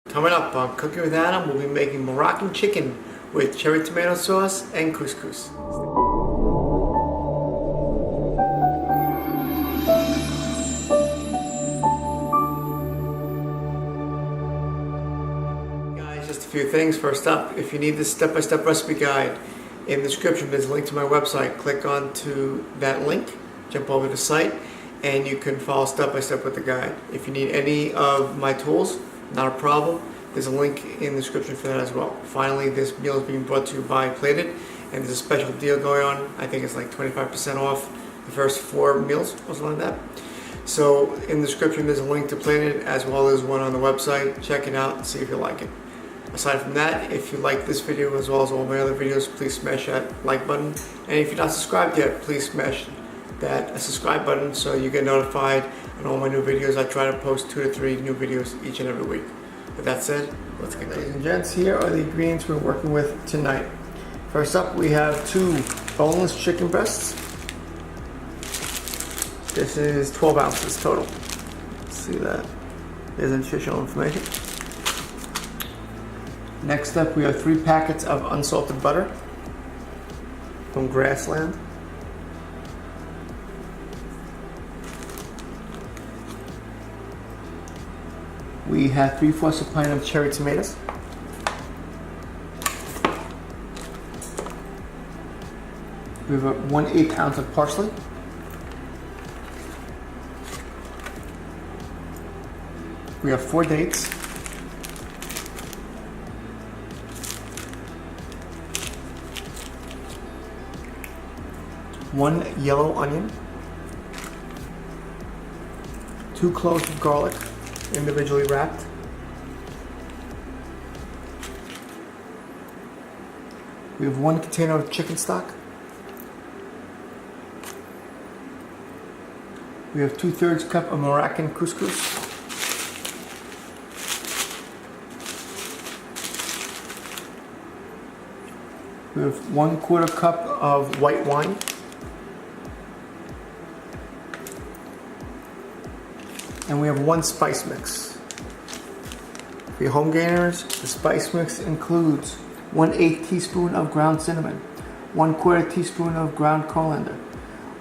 Coming up on Cooking with Adam, we'll be making Moroccan chicken with cherry tomato sauce and couscous. Guys, just a few things. First up, if you need this step-by-step recipe guide, in the description there's a link to my website. Click onto that link, jump over to the site, and you can follow step-by-step with the guide. If you need any of my tools, not a problem. There's a link in the description for that as well. Finally, this meal is being brought to you by Plated, and there's a special deal going on. I think it's like 25% off the first 4 meals or something like that. So in the description there's a link to Plated as well as one on the website. Check it out and see if you like it. Aside from that, if you like this video as well as all my other videos, please smash that like button. And if you're not subscribed yet, please smash that subscribe button so you get notified on all my new videos. I try to post 2 to 3 new videos each and every week. With that said, let's get going. Ladies and gents, here are the ingredients we're working with tonight. First up, we have 2 boneless chicken breasts. This is 12 ounces total. See that? There's nutritional information. Next up, we have 3 packets of unsalted butter from Grassland. We have 3/4 a pint of cherry tomatoes. We have a 1/8 ounce of parsley. We have 4 dates. One yellow onion. 2 cloves of garlic, individually wrapped. We have 1 container of chicken stock. We have 2/3 cup of Moroccan couscous. We have 1/4 cup of white wine. And we have 1 spice mix. For your home gainers, the spice mix includes 1/8 teaspoon of ground cinnamon, 1/4 teaspoon of ground coriander,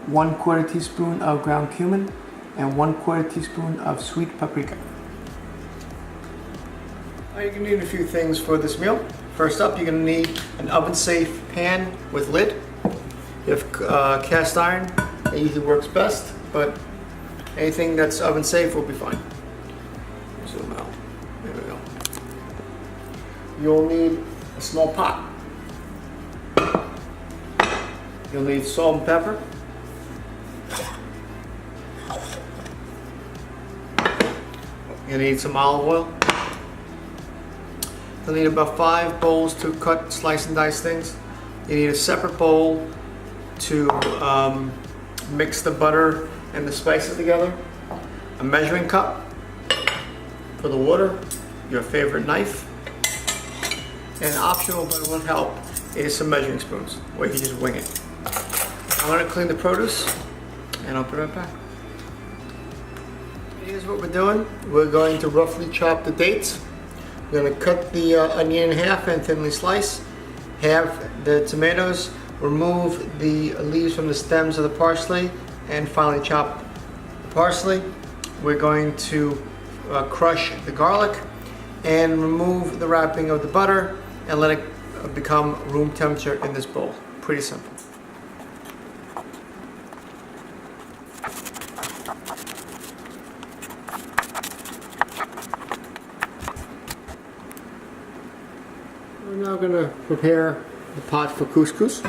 1/4 teaspoon of ground cumin, and 1/4 teaspoon of sweet paprika. You're going to need a few things for this meal. First up, you're going to need an oven-safe pan with lid. You have cast iron, it usually works best, but anything that's oven safe will be fine. Zoom out. There we go. You'll need a small pot. You'll need salt and pepper. You'll need some olive oil. You'll need about 5 bowls to cut, slice, and dice things. You need a separate bowl to mix the butter and the spices together, a measuring cup for the water, your favorite knife, and optional but it won't help is some measuring spoons, or you can just wing it. I'm going to clean the produce and I'll be right back. Here's what we're doing. We're going to roughly chop the dates. We're going to cut the onion in half and thinly slice. Half the tomatoes, remove the leaves from the stems of the parsley, and finally chop the parsley. We're going to crush the garlic and remove the wrapping of the butter and let it become room temperature in this bowl. Pretty simple. We're now going to prepare the pot for couscous.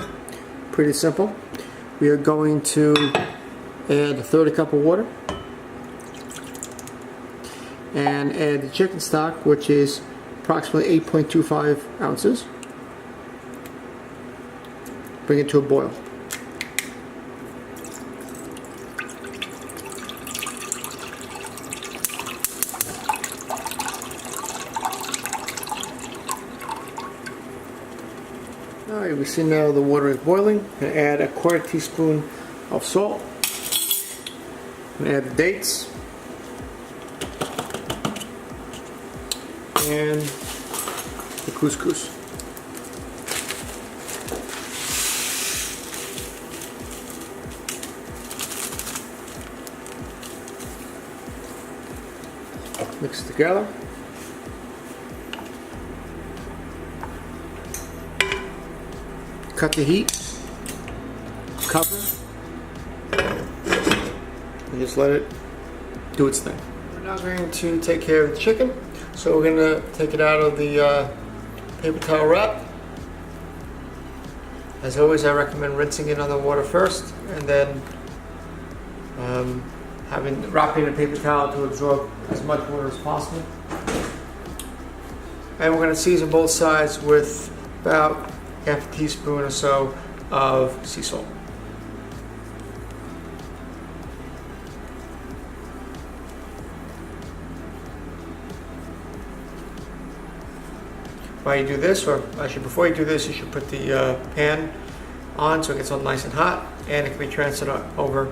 Pretty simple. We are going to add 1/3 cup of water and add the chicken stock, which is approximately 8.25 ounces. Bring it to a boil. Alright, we see now the water is boiling. And add 1/4 teaspoon of salt. And add the dates. And and the couscous. Mix it together. Cut the heat. Cover. And just let it do its thing. We're now going to take care of the chicken. So we're going to take it out of the paper towel wrap. As always, I recommend rinsing it on the water first and then wrapping the paper towel to absorb as much water as possible. And we're going to season both sides with about half a teaspoon or so of sea salt. While you do this, or actually before you do this, you should put the pan on so it gets all nice and hot, and it can be transferred over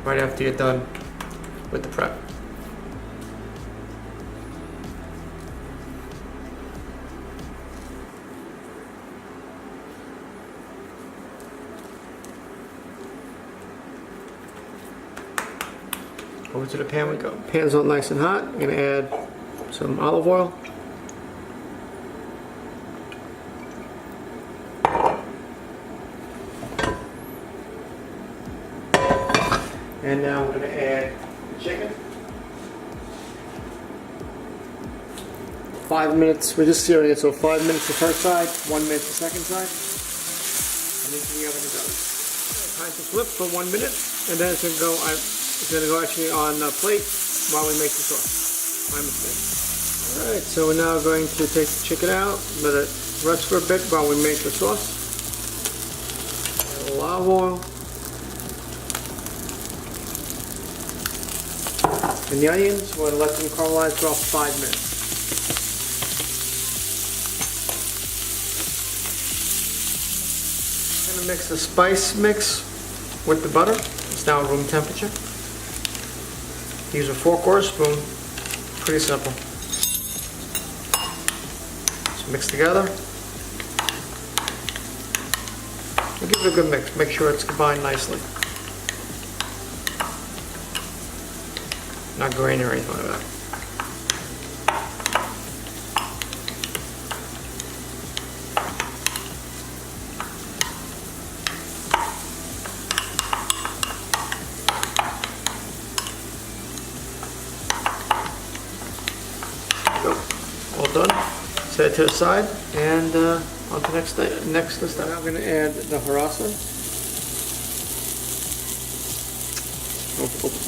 right after you're done with the prep. Over to the pan we go. Pan's all nice and hot. I'm going to add some olive oil. And now we're going to add the chicken. 5 minutes, we're just searing it, so 5 minutes the first side, 1 minute the second side, and into the oven it goes. Time to flip for 1 minute, and then it's going to go actually on a plate while we make the sauce. My mistake. Alright, so we're now going to take the chicken out, let it rest for a bit while we make the sauce. Add a little olive oil. And the onions, we're going to let them caramelize for about 5 minutes. I'm going to mix the spice mix with the butter. It's now room temperature. Use a fork or a spoon. Pretty simple. Just mix together. And give it a good mix. Make sure it's combined nicely. Not grainy or anything like that. All done. Set it to the side and on to next step. Now I'm going to add the harissa.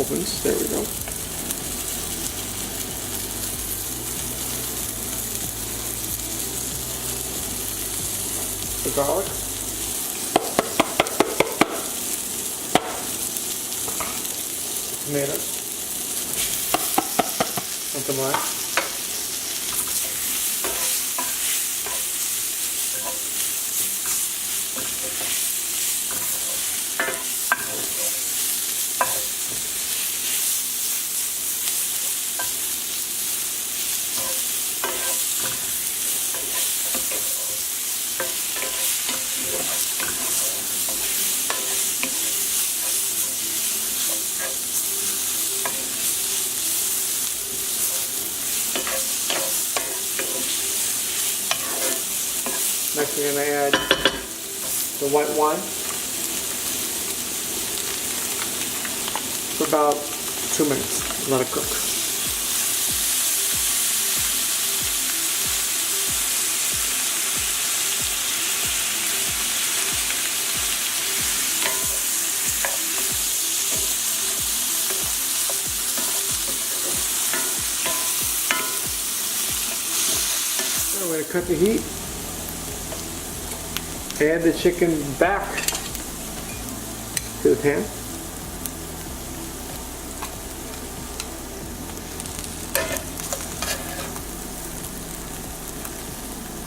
Opens. There we go. The garlic, tomato, and tomato. Next we're going to add the white wine for about 2 minutes. Let it cook. So we're going to cut the heat. Add the chicken back to the pan.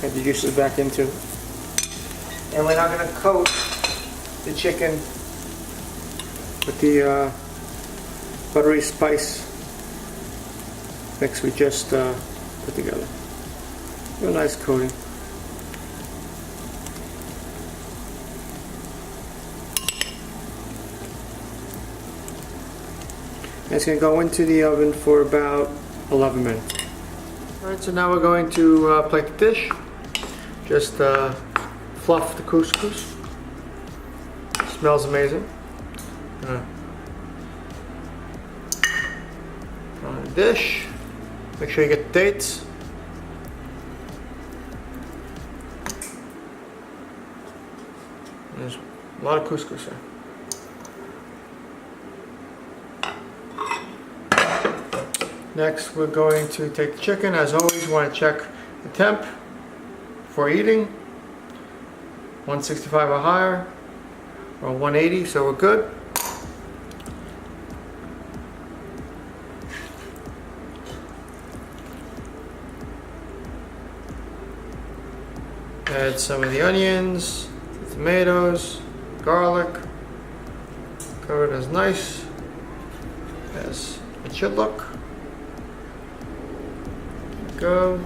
Add the juices back into it. And we're now going to coat the chicken with the buttery spice mix we just put together. a nice coating. And it's going to go into the oven for about 11 minutes. Alright, so now we're going to plate the dish. Just fluff the couscous. Smells amazing. On the dish. Make sure you get the dates. There's a lot of couscous there. Next, we're going to take the chicken. As always, you want to check the temp before eating. 165 or higher, or 180, so we're good. Add some of the onions, the tomatoes, garlic. Cover it as nice as it should look. Go.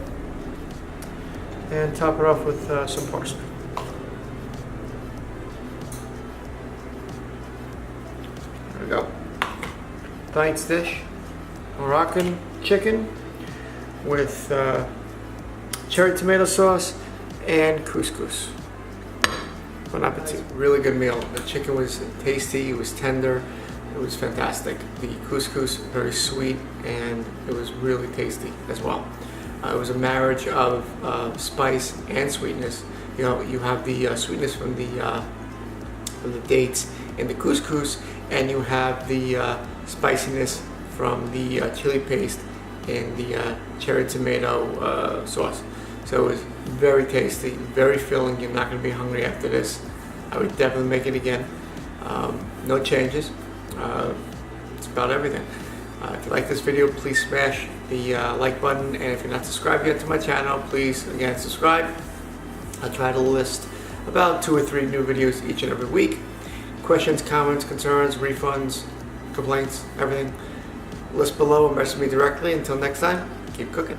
And top it off with some parsley. There we go. Tonight's dish, Moroccan chicken with cherry tomato sauce and couscous. Bon appetit. Really good meal. The chicken was tasty, it was tender, it was fantastic. The couscous, very sweet, and it was really tasty as well. It was a marriage of spice and sweetness. You know, you have the sweetness from the dates in the couscous, and you have the spiciness from the chili paste in the cherry tomato sauce. So it was very tasty, very filling. You're not going to be hungry after this. I would definitely make it again. No changes. It's about everything. If you like this video, please smash the like button, and if you're not subscribed yet to my channel, please again subscribe. I try to list about 2 or 3 new videos each and every week. Questions, comments, concerns, refunds, complaints, everything, list below and message me directly. Until next time, keep cooking.